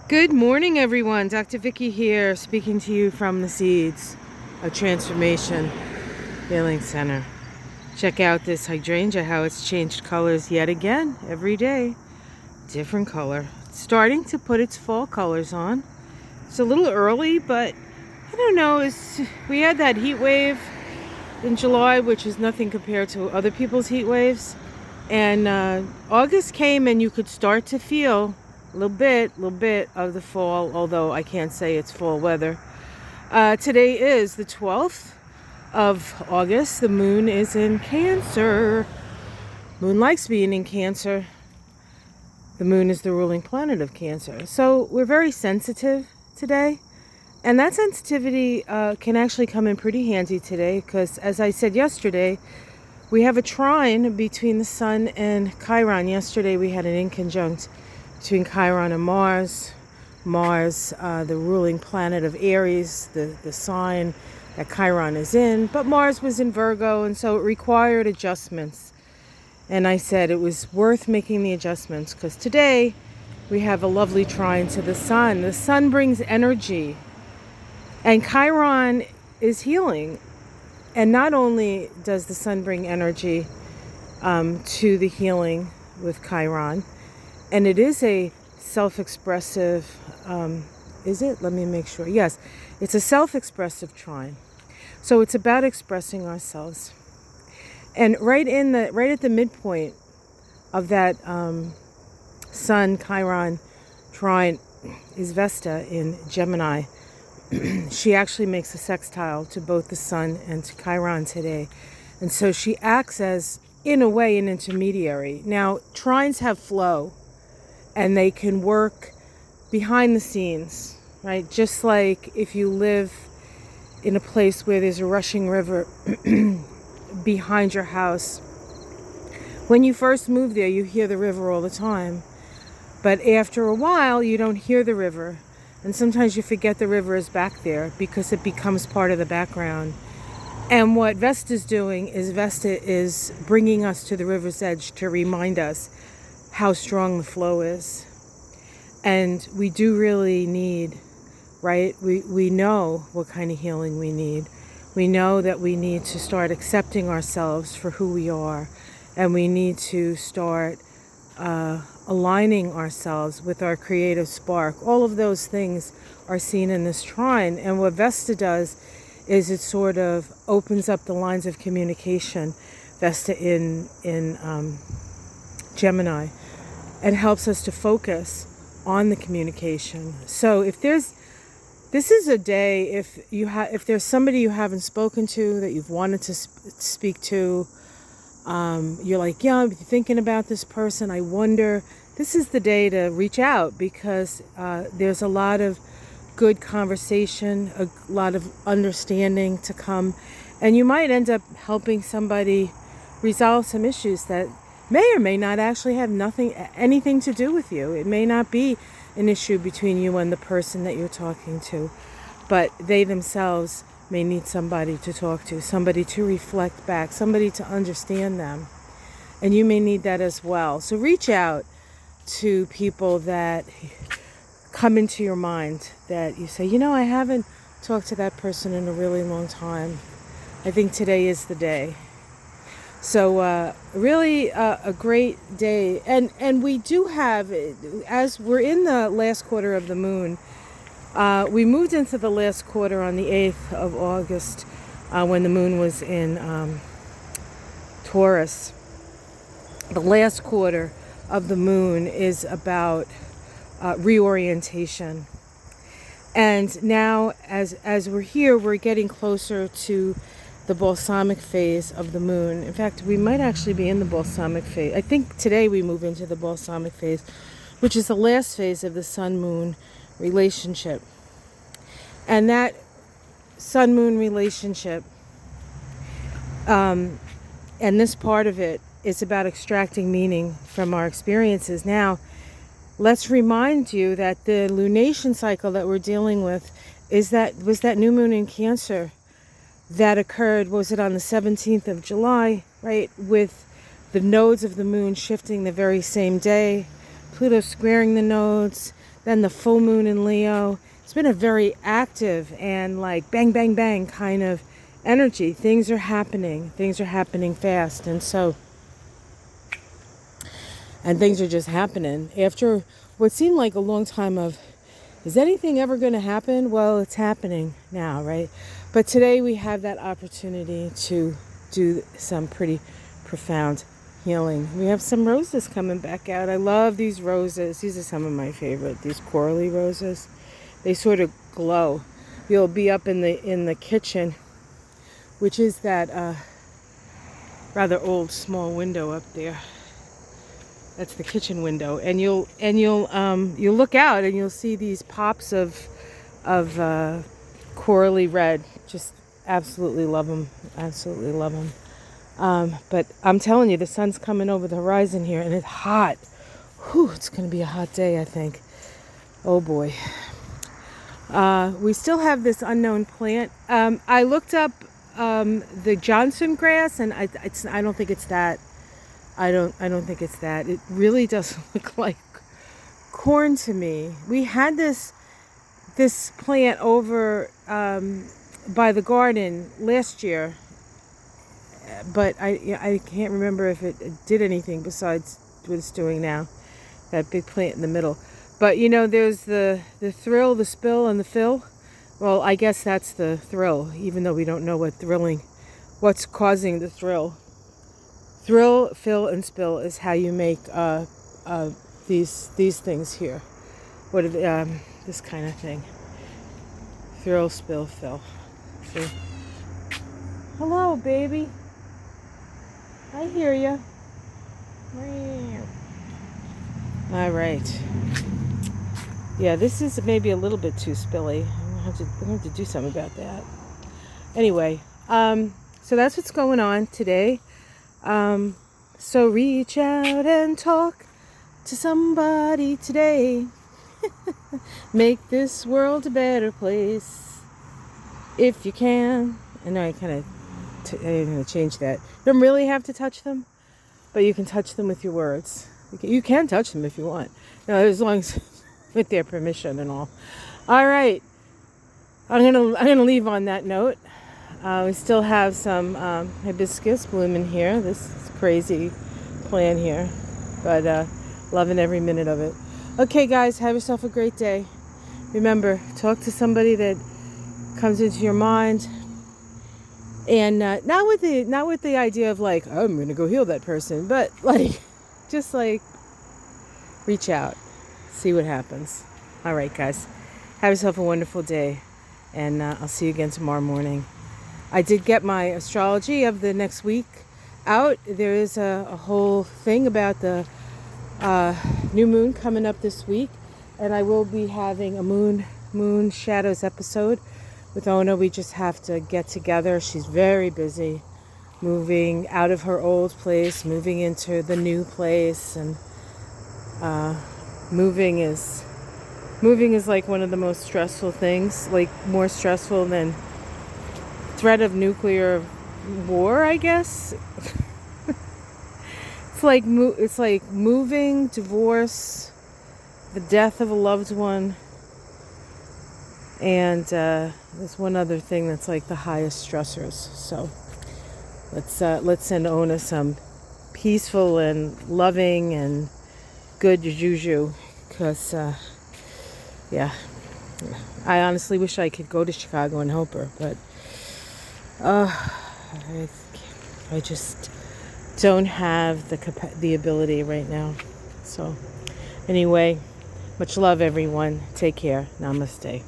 Good morning, everyone. Dr. Vicky here, speaking to you from the Seeds of Transformation Healing Center. Check out this hydrangea, how it's changed colors yet again every day. Different color. It's starting to put its fall colors on. It's a little early, but I don't know. We had that heat wave in July, which is nothing compared to other people's heat waves. And August came, and you could start to feel a little bit of the fall, although I can't say it's fall weather. Today is the 12th of August. The moon is in Cancer. Moon likes being in Cancer. The moon is the ruling planet of Cancer. So we're very sensitive today. And that sensitivity can actually come in pretty handy today because, as I said yesterday, we have a trine between the Sun and Chiron. Yesterday we had an inconjunct between Chiron and Mars. Mars, the ruling planet of Aries, the sign that Chiron is in. But Mars was in Virgo, and so it required adjustments. And I said it was worth making the adjustments because today we have a lovely trine to the Sun. The Sun brings energy, and Chiron is healing. And not only does the Sun bring energy to the healing with Chiron, and it is a self-expressive, is it? Let me make sure. Yes, it's a self-expressive trine. So it's about expressing ourselves. And right at the midpoint of that Sun-Chiron trine is Vesta in Gemini. She actually makes a sextile to both the Sun and to Chiron today. And so she acts as, in a way, an intermediary. Now, trines have flow, and they can work behind the scenes, right? Just like if you live in a place where there's a rushing river behind your house. When you first move there, you hear the river all the time. But after a while, you don't hear the river. And sometimes you forget the river is back there because it becomes part of the background. And what Vesta's doing is Vesta is bringing us to the river's edge to remind us how strong the flow is. And we do really need, right? We know what kind of healing we need. We know that we need to start accepting ourselves for who we are. And we need to start aligning ourselves with our creative spark. All of those things are seen in this trine. And what Vesta does is it sort of opens up the lines of communication, Vesta in Gemini, and helps us to focus on the communication. So this is a day, if there's somebody you haven't spoken to that you've wanted to speak to, you're like, yeah, I'm thinking about this person, I wonder, this is the day to reach out because there's a lot of good conversation, a lot of understanding to come, and you might end up helping somebody resolve some issues that may or may not actually have anything to do with you. It may not be an issue between you and the person that you're talking to, but they themselves may need somebody to talk to, somebody to reflect back, somebody to understand them. And you may need that as well. So reach out to people that come into your mind that you say, I haven't talked to that person in a really long time. I think today is the day. So really a great day. And we do have, as we're in the last quarter of the moon, we moved into the last quarter on the 8th of August when the moon was in Taurus. The last quarter of the moon is about reorientation. And now as we're here, we're getting closer to the balsamic phase of the moon. In fact, we might actually be in the balsamic phase. I think today we move into the balsamic phase, which is the last phase of the sun-moon relationship. And that sun-moon relationship, and this part of it, is about extracting meaning from our experiences. Now, let's remind you that the lunation cycle that we're dealing with was that new moon in Cancer that occurred, was it on the 17th of July, right, with the nodes of the moon shifting the very same day, Pluto squaring the nodes, Then the full moon in Leo. It's been a very active and like bang, bang, bang kind of energy. Things are happening. Things are happening fast. And things are just happening. After what seemed like a long time of, is anything ever going to happen? Well, it's happening now, right? But today we have that opportunity to do some pretty profound healing. We have some roses coming back out. I love these roses. These are some of my favorite. These corally roses. They sort of glow. You'll be up in the kitchen, which is that rather old small window up there. That's the kitchen window, and you'll look out and you'll see these pops of corally red. Just absolutely love them. Absolutely love them. But I'm telling you, the sun's coming over the horizon here, and it's hot. Whew, it's going to be a hot day, I think. Oh boy. We still have this unknown plant. I looked up the Johnson grass, and I don't think it's that. I don't think it's that. It really doesn't look like corn to me. We had this plant over by the garden last year, but I can't remember if it did anything besides what it's doing now. That big plant in the middle. But you know, there's the thrill, the spill, and the fill. Well, I guess that's the thrill, even though we don't know what's causing the thrill. Thrill, fill, and spill is how you make these things here. What are this kind of thing? Thrill, spill, fill. See? Hello, baby. I hear you. All right. Yeah, this is maybe a little bit too spilly. I'm gonna have to do something about that. Anyway, so that's what's going on today. So reach out and talk to somebody today. Make this world a better place if you can. I know I'm going to change that. You don't really have to touch them, but you can touch them with your words. You can touch them if you want, as long as with their permission and all. All right, I'm gonna leave on that note. We still have some hibiscus blooming here. This is crazy plant here, but loving every minute of it. Okay, guys, have yourself a great day. Remember, talk to somebody that comes into your mind, and not with the idea of like, oh, I'm gonna go heal that person, but like, just like reach out, see what happens. All right, guys, have yourself a wonderful day, and I'll see you again tomorrow morning. I did get my astrology of the next week out. There is a whole thing about the new moon coming up this week, and I will be having a moon shadows episode with Ona. We just have to get together. She's very busy moving out of her old place, moving into the new place, and moving is like one of the most stressful things, like more stressful than threat of nuclear war, I guess. It's like moving, divorce, the death of a loved one, and there's one other thing that's like the highest stressors. So let's send Ona some peaceful and loving and good juju, because yeah, I honestly wish I could go to Chicago and help her, but I just don't have the ability right now. So anyway, much love, everyone. Take care. Namaste.